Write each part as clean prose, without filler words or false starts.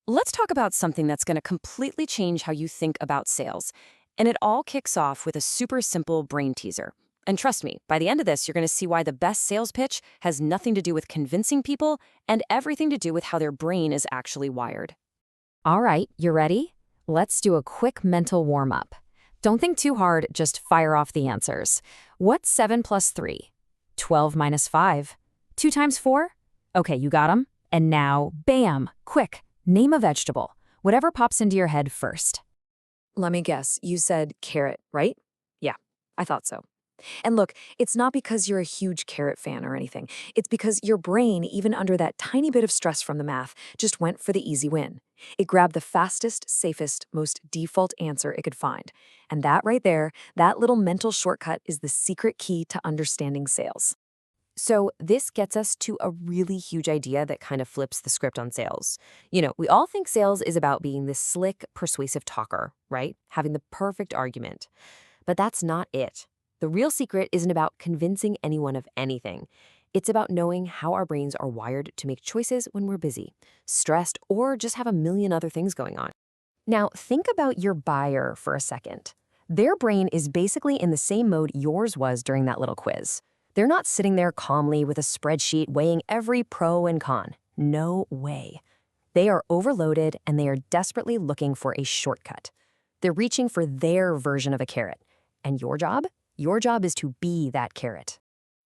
Let's talk about something that's going to completely change how you think about sales. And it all kicks off with a super simple brain teaser. And trust me, by the end of this, you're going to see why the best sales pitch has nothing to do with convincing people and everything to do with how their brain is actually wired. All right, you ready? Let's do a quick mental warm-up. Don't think too hard, just fire off the answers. What's 7 plus 3? 12 minus 5. 2 times 4? Okay, you got 'em. And now, bam, quick, name a vegetable. Whatever pops into your head first. Let me guess, you said carrot, right? Yeah, I thought so. And look, it's not because you're a huge carrot fan or anything. It's because your brain, even under that tiny bit of stress from the math, just went for the easy win. It grabbed the fastest, safest, most default answer it could find. And that right there, that little mental shortcut is the secret key to understanding sales. So, this gets us to a really huge idea that kind of flips the script on sales. We all think sales is about being this slick, persuasive talker, right? Having the perfect argument. But that's not it. The real secret isn't about convincing anyone of anything. It's about knowing how our brains are wired to make choices when we're busy, stressed, or just have a million other things going on. Now, think about your buyer for a second. Their brain is basically in the same mode yours was during that little quiz. They're not sitting there calmly with a spreadsheet weighing every pro and con. No way. They are overloaded and they are desperately looking for a shortcut. They're reaching for their version of a carrot. And your job? Your job is to be that carrot.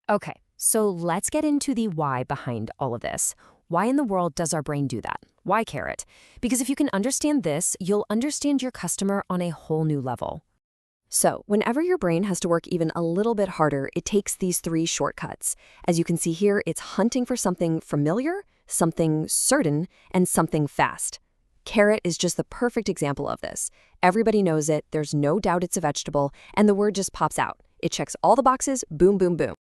Okay, so let's get into the why behind all of this. Why in the world does our brain do that? Why carrot? Because if you can understand this, you'll understand your customer on a whole new level. So, whenever your brain has to work even a little bit harder, it takes these three shortcuts. As you can see here, it's hunting for something familiar, something certain, and something fast. Carrot is just the perfect example of this. Everybody knows it, there's no doubt it's a vegetable, and the word just pops out. It checks all the boxes, boom, boom, boom.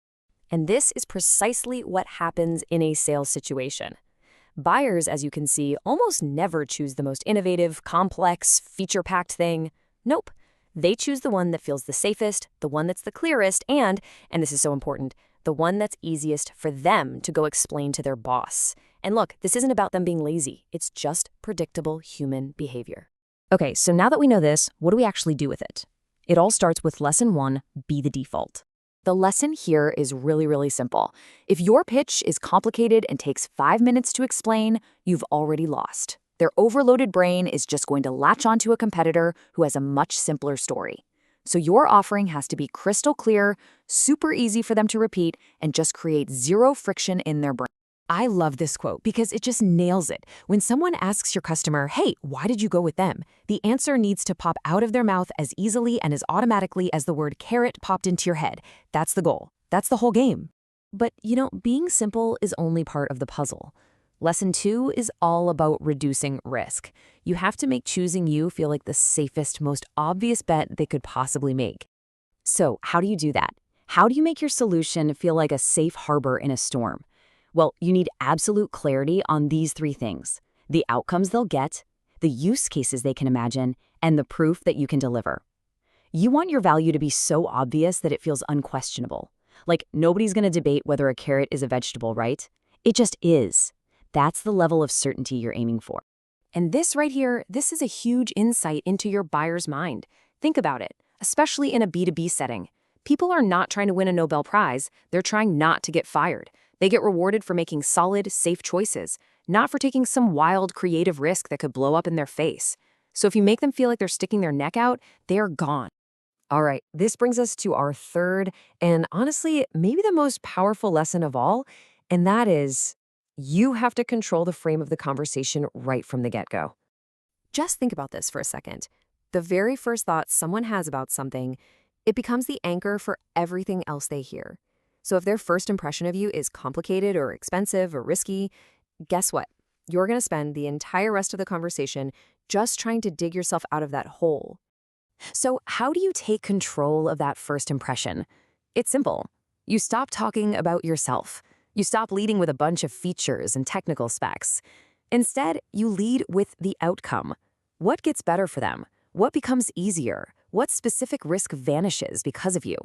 And this is precisely what happens in a sales situation. Buyers, as you can see, almost never choose the most innovative, complex, feature-packed thing. Nope. They choose the one that feels the safest, the one that's the clearest, and this is so important, the one that's easiest for them to go explain to their boss. And look, this isn't about them being lazy. It's just predictable human behavior. Okay, so now that we know this, what do we actually do with it? It all starts with lesson 1, be the default. The lesson here is really, really simple. If your pitch is complicated and takes 5 minutes to explain, you've already lost. Their overloaded brain is just going to latch onto a competitor who has a much simpler story. So your offering has to be crystal clear, super easy for them to repeat, and just create zero friction in their brain. I love this quote because it just nails it. When someone asks your customer, hey, why did you go with them? The answer needs to pop out of their mouth as easily and as automatically as the word carrot popped into your head. That's the goal. That's the whole game. But, being simple is only part of the puzzle. Lesson 2 is all about reducing risk. You have to make choosing you feel like the safest, most obvious bet they could possibly make. So, how do you do that? How do you make your solution feel like a safe harbor in a storm? Well, you need absolute clarity on these 3 things: the outcomes they'll get, the use cases they can imagine, and the proof that you can deliver. You want your value to be so obvious that it feels unquestionable. Like, nobody's going to debate whether a carrot is a vegetable, right? It just is. That's the level of certainty you're aiming for. And this right here, this is a huge insight into your buyer's mind. Think about it, especially in a B2B setting. People are not trying to win a Nobel Prize. They're trying not to get fired. They get rewarded for making solid, safe choices, not for taking some wild, creative risk that could blow up in their face. So if you make them feel like they're sticking their neck out, they're gone. All right, this brings us to our third, and honestly, maybe the most powerful lesson of all, and that is, you have to control the frame of the conversation right from the get-go. Just think about this for a second. The very first thought someone has about something, it becomes the anchor for everything else they hear. So if their first impression of you is complicated or expensive or risky, guess what? You're going to spend the entire rest of the conversation just trying to dig yourself out of that hole. So how do you take control of that first impression? It's simple. You stop talking about yourself. You stop leading with a bunch of features and technical specs. Instead, you lead with the outcome. What gets better for them? What becomes easier? What specific risk vanishes because of you?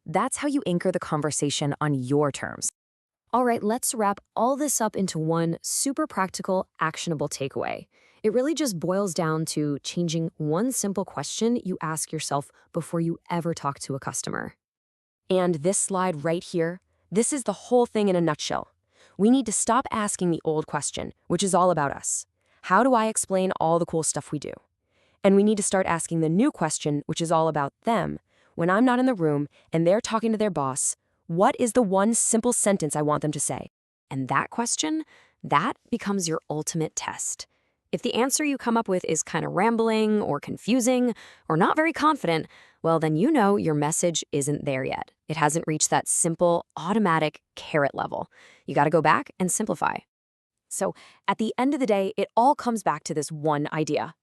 That's how you anchor the conversation on your terms. All right, let's wrap all this up into one super practical, actionable takeaway. It really just boils down to changing one simple question you ask yourself before you ever talk to a customer. And this slide right here, this is the whole thing in a nutshell. We need to stop asking the old question, which is all about us. How do I explain all the cool stuff we do? And we need to start asking the new question, which is all about them. When I'm not in the room and they're talking to their boss, what is the one simple sentence I want them to say? And that question, that becomes your ultimate test. If the answer you come up with is kind of rambling or confusing or not very confident, well, then you know your message isn't there yet. It hasn't reached that simple, automatic carrot level. You got to go back and simplify. So at the end of the day, it all comes back to this one idea.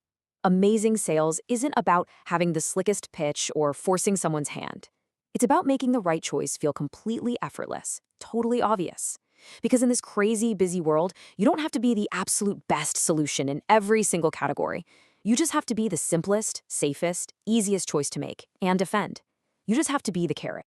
Amazing sales isn't about having the slickest pitch or forcing someone's hand. It's about making the right choice feel completely effortless, totally obvious. Because in this crazy, busy world, you don't have to be the absolute best solution in every single category. You just have to be the simplest, safest, easiest choice to make and defend. You just have to be the carrot.